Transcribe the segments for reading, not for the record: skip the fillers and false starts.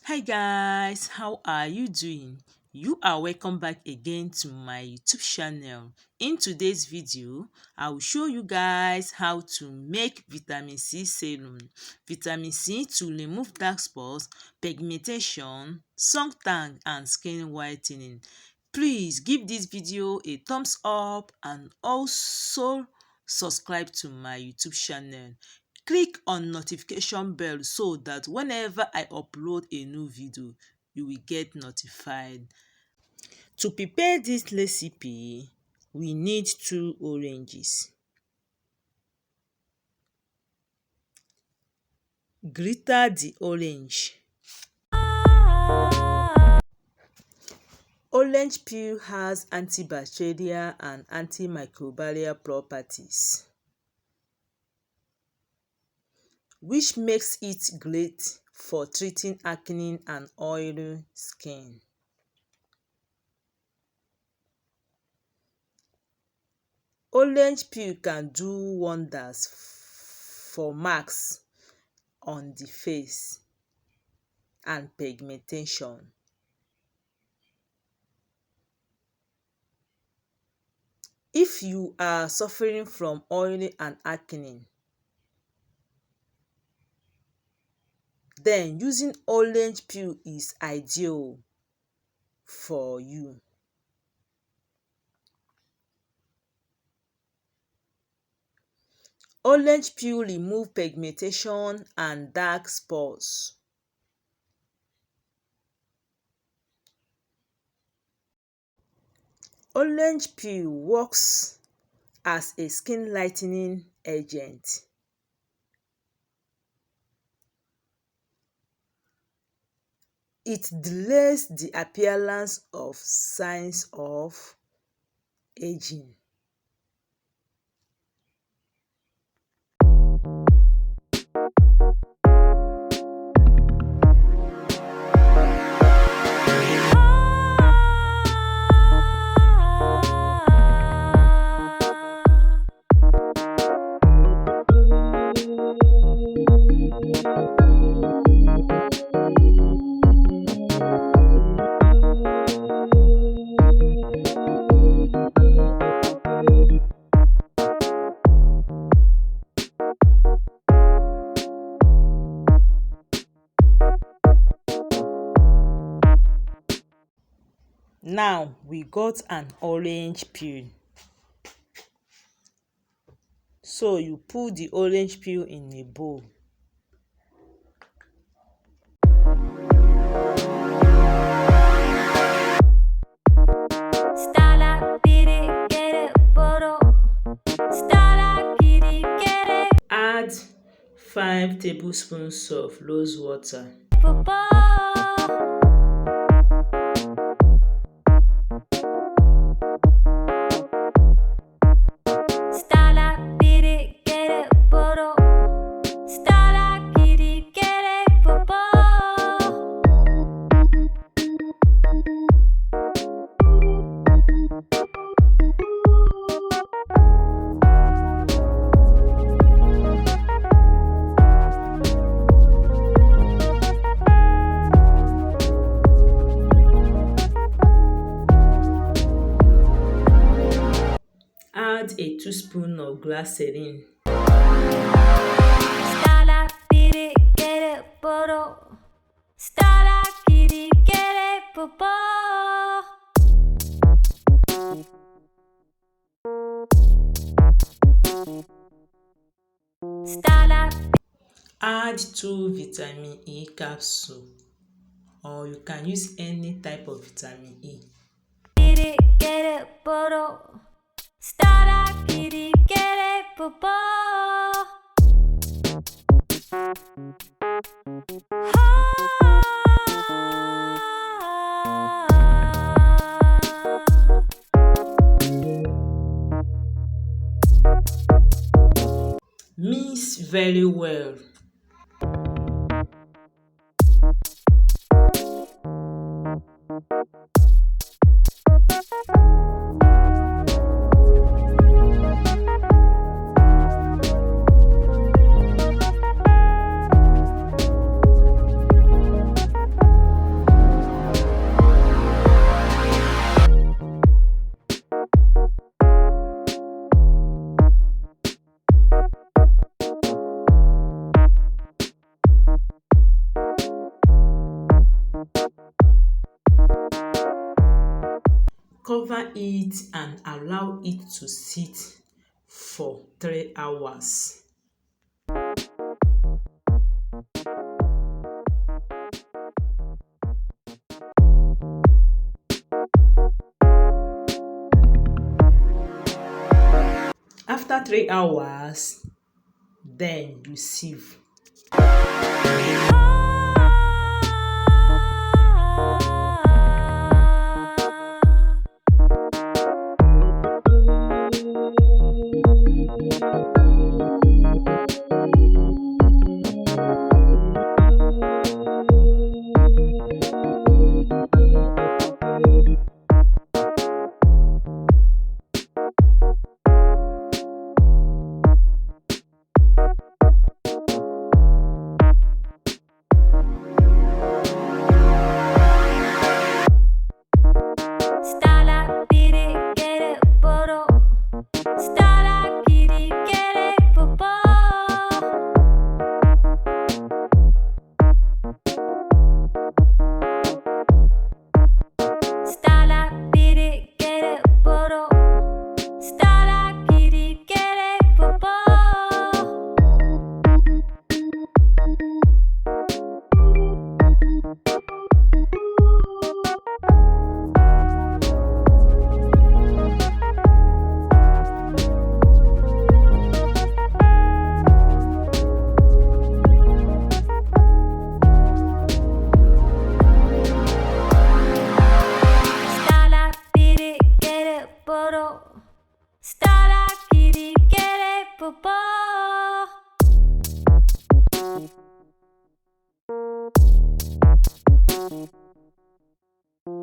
Hi guys, how are you doing? You are welcome back again to my YouTube channel. In today's video, I will show you guys how to make vitamin C serum. Vitamin C to remove dark spots, pigmentation, suntan and skin whitening. Please give this video a thumbs up and also subscribe to my YouTube channel. Click on notification bell so that whenever I upload a new video, you will get notified. To prepare this recipe, we need 2 oranges. Glitter the orange. Orange peel has antibacterial and antimicrobial properties, which makes it great for treating acne and oily skin. Orange peel can do wonders for marks on the face and pigmentation. If you are suffering from oily and acne, then using orange peel is ideal for you. Orange peel remove pigmentation and dark spots. Orange peel works as a skin lightening agent. It delays the appearance of signs of aging. Now we got an orange peel. So you put the orange peel in a bowl. Add 5 tablespoons of rose water. Add a teaspoon of glycerin. Add 2 vitamin E capsule, or you can use any type of vitamin E. Mix very well. Cover it and allow it to sit for 3 hours. After 3 hours, then you sieve.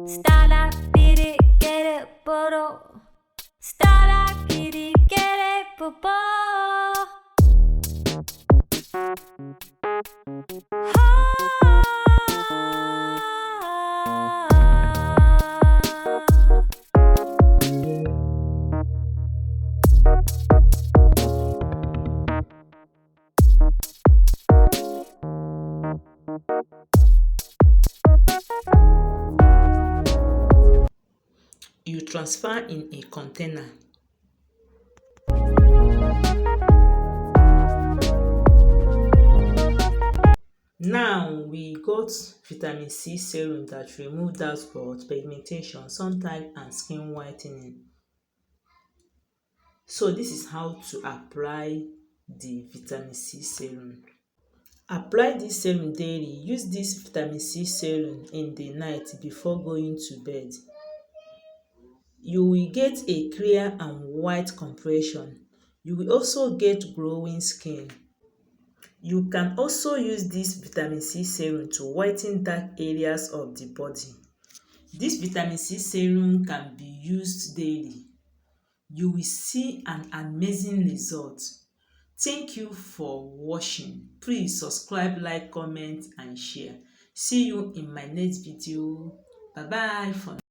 Stara biri kere poro. Stara kiri kere popo. You transfer in a container. Now we got vitamin C serum that remove dark spots, pigmentation, suntan and skin whitening. So this is how to apply the vitamin C serum. Apply this serum daily. Use this vitamin C serum in the night before going to bed. You will get a clear and white complexion. You will also get glowing skin. You can also use this vitamin C serum to whiten dark areas of the body. This vitamin C serum can be used daily. You will see an amazing result. Thank you for watching. Please subscribe, like, comment and share. See you in my next video. Bye bye for now.